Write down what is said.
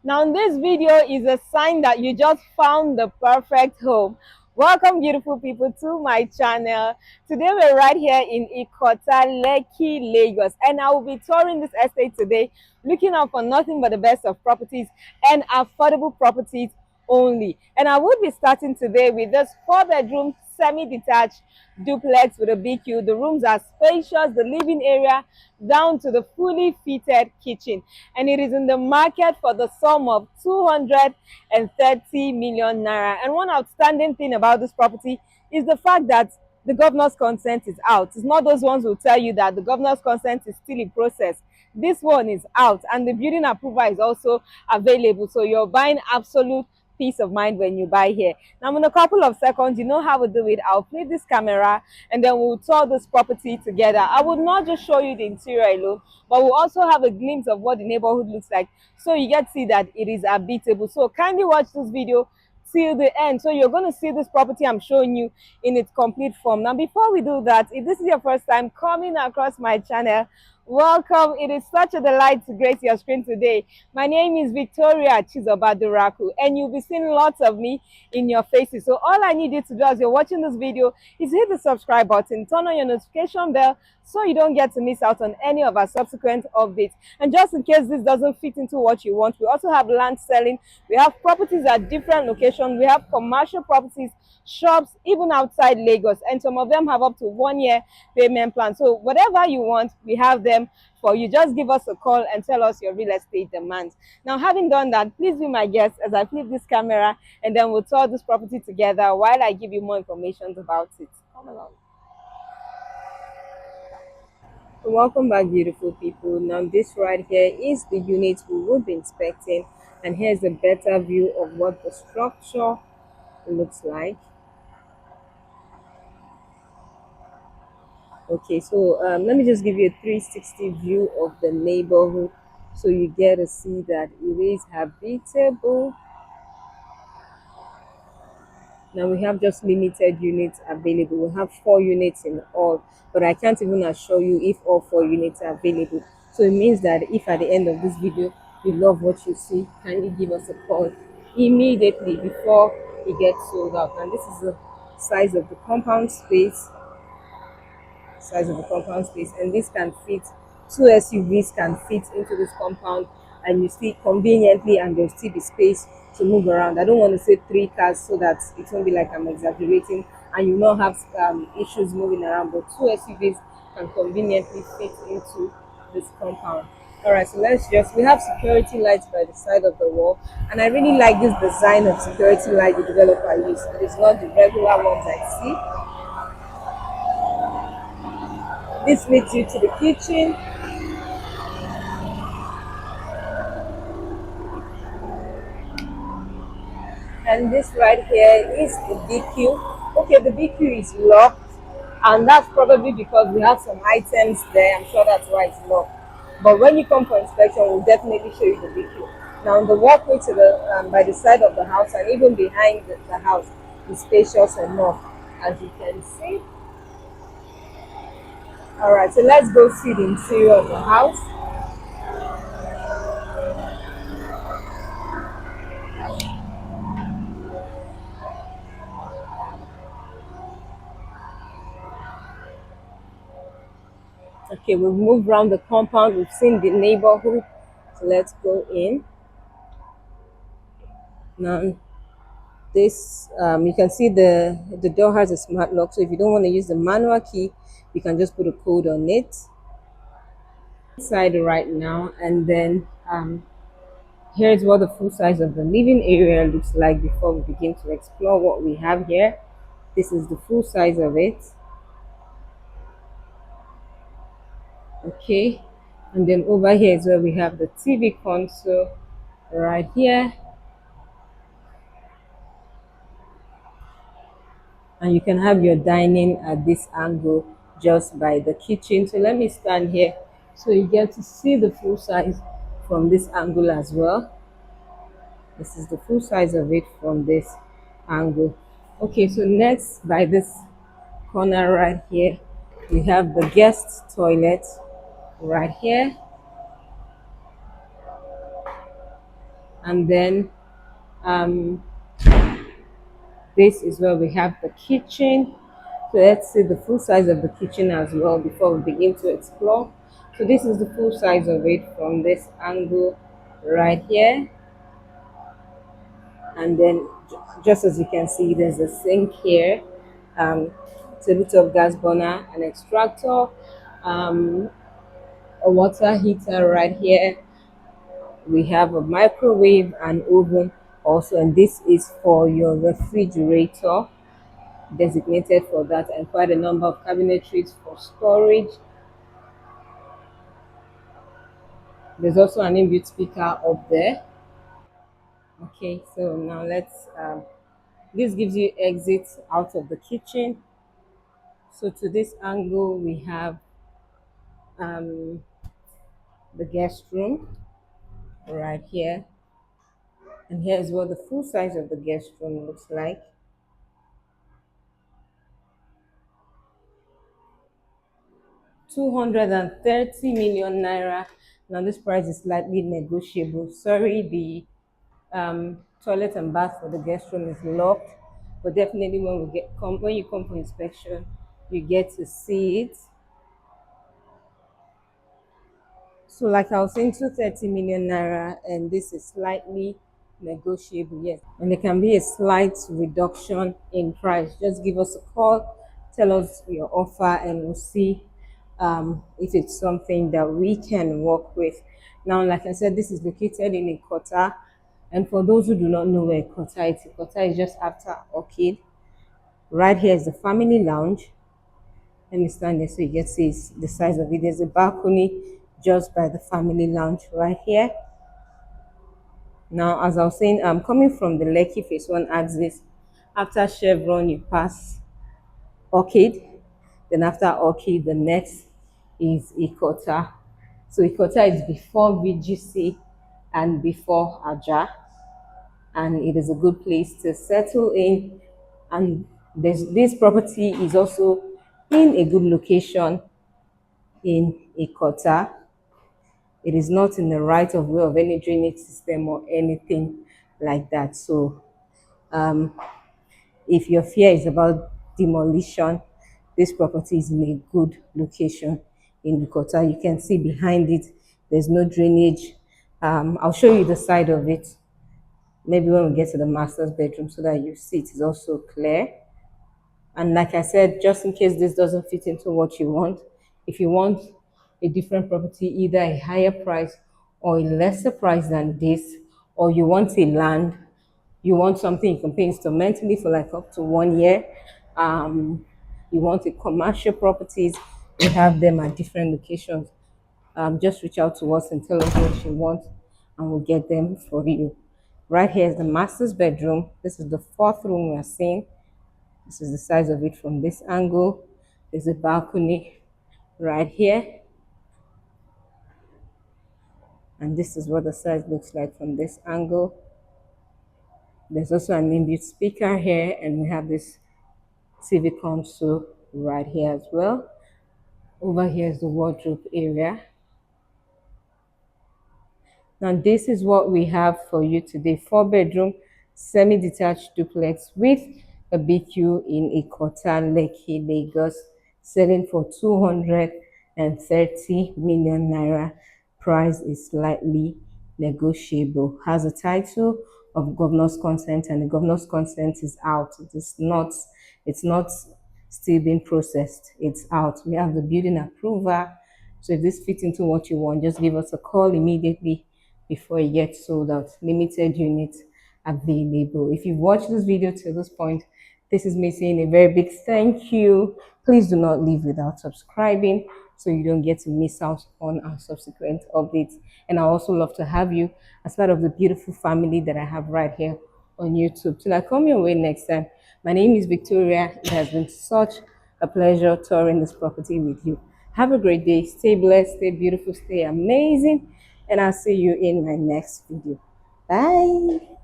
Now this video is a sign that you just found the perfect home. Welcome beautiful people to my channel. Today we're right here in Ikota Lekki, Lagos, and I will be touring this estate today, looking out for nothing but the best of properties and affordable properties only. And I would be starting today with this 4-bedroom semi-detached duplex with a BQ. The rooms are spacious, the living area down to the fully fitted kitchen, and it is in the market for the sum of 230 million naira. And one outstanding thing about this property is the fact that the governor's consent is out. It's not those ones who tell you that the governor's consent is still in process. This one is out, and the building approval is also available, so you're buying absolute peace of mind when you buy here. Now in a couple of seconds, you know how we do it. I'll play this camera and then we'll tour this property together. I would not just show you the interior alone, but we'll also have a glimpse of what the neighborhood looks like, so you get to see that it is habitable. So kindly watch this video till the end, so you're going to see this property I'm showing you in its complete form. Now before we do that, if this is your first time coming across my channel, welcome. It is such a delight to grace your screen today. My name is Victoria Chizobaduraku, and you'll be seeing lots of me in your faces. So all I need you to do as you're watching this video is hit the subscribe button, turn on your notification bell so you don't get to miss out on any of our subsequent updates. And just in case this doesn't fit into what you want, we also have land selling. We have properties at different locations. We have commercial properties, shops, even outside Lagos, and some of them have up to 1 year payment plan. So whatever you want, we have them for you. Just give us a call and tell us your real estate demands. Now having done that, please be my guest as I flip this camera and then we'll tour this property together while I give you more information about it. Come along. Welcome back beautiful people. Now this right here is the unit we will be inspecting, and here's a better view of what the structure looks like. Okay, so let me just give you a 360 view of the neighborhood so you get to see that it is habitable. Now we have just limited units available. We have 4 units in all, but I can't even assure you if all 4 units are available. So it means that if at the end of this video you love what you see, kindly give us a call immediately before it gets sold out. And this is the size of the compound space. And this can fit 2 SUVs can fit into this compound, and you see conveniently, and there'll still be space to move around. I don't want to say 3 cars so that it won't be like I'm exaggerating and you not have issues moving around, but 2 SUVs can conveniently fit into this compound. All right, so we have security lights by the side of the wall, and I really like this design of security light the developer used. It's not the regular ones I see. This leads you to the kitchen. And this right here is the BQ. Okay, the BQ is locked, and that's probably because we have some items there. I'm sure that's why it's locked. But when you come for inspection, we'll definitely show you the BQ. Now, the walkway to the by the side of the house and even behind the house is spacious enough, as you can see. All right, so let's go see the interior of the house. Okay, we've moved around the compound. We've seen the neighborhood. So let's go in. Now, this you can see the door has a smart lock. So if you don't want to use the manual key, you can just put a code on it. Inside right now, and then here's what the full size of the living area looks like before we begin to explore what we have here. This is the full size of it. Okay, and then over here is where we have the TV console right here, and you can have your dining at this angle just by the kitchen. So let me stand here so you get to see the full size from this angle as well. This is the full size of it from this angle. Okay, so next by this corner right here, we have the guest toilet right here. And then this is where we have the kitchen. So let's see the full size of the kitchen as well before we begin to explore. So this is the full size of it from this angle right here. And then just as you can see, there's a sink here, tabletop gas burner, an extractor, um, a water heater right here. We have a microwave and oven also, and this is for your refrigerator, designated for that, and quite a number of cabinetries for storage. There's also an inbuilt speaker up there. Okay, so now let's this gives you exit out of the kitchen. So to this angle we have um, the guest room right here, and here's what the full size of the guest room looks like. 230 million naira. Now this price is slightly negotiable. Sorry, the toilet and bath for the guest room is locked, but definitely when you come for inspection, you get to see it. So like I was saying, 230 million naira, and this is slightly negotiable, yes. And there can be a slight reduction in price. Just give us a call, tell us your offer, and we'll see if it's something that we can work with. Now, like I said, this is located in Ikota. And for those who do not know where Ikota is just after Orchid. Right here is the family lounge. Let me stand there so you get to see the size of it. There's a balcony just by the family lounge right here. Now, as I was saying, I'm coming from the Lekki Phase 1 axis. After Chevron, you pass Orchid. Then after Orchid, the next is Ikota. So Ikota is before VGC and before AJAH. And it is a good place to settle in. And this property is also in a good location in Ikota. It is not in the right of way of any drainage system or anything like that. So if your fear is about demolition, this property is in a good location in Ikota. You can see behind it, there's no drainage. I'll show you the side of it, maybe when we get to the master's bedroom, so that you see it is also clear. And like I said, just in case this doesn't fit into what you want, if you want a different property, either a higher price or a lesser price than this, or you want a land, you want something you can pay instrumentally for like up to 1 year, you want a commercial properties, we have them at different locations. Just reach out to us and tell us what you want, and we'll get them for you. Right here is the master's bedroom. This is the fourth room we are seeing. This is the size of it from this angle. There's a balcony right here. And this is what the size looks like from this angle. There's also an inbuilt speaker here, and we have this TV console right here as well. Over here is the wardrobe area. Now this is what we have for you today. 4-bedroom, semi-detached duplex with a BQ in Ikota Lekki, Lagos, selling for 230 million naira. Price is slightly negotiable. Has a title of governor's consent, and the governor's consent is out. It's not still being processed. It's out. We have the building approval. So if this fits into what you want, just give us a call immediately before it gets sold out. Limited units available. If you've watched this video to this point, this is me saying a very big thank you. Please do not leave without subscribing so you don't get to miss out on our subsequent updates. And I also love to have you as part of the beautiful family that I have right here on YouTube. Till I come your way next time, my name is Victoria. It has been such a pleasure touring this property with you. Have a great day. Stay blessed, stay beautiful, stay amazing, and I'll see you in my next video. Bye.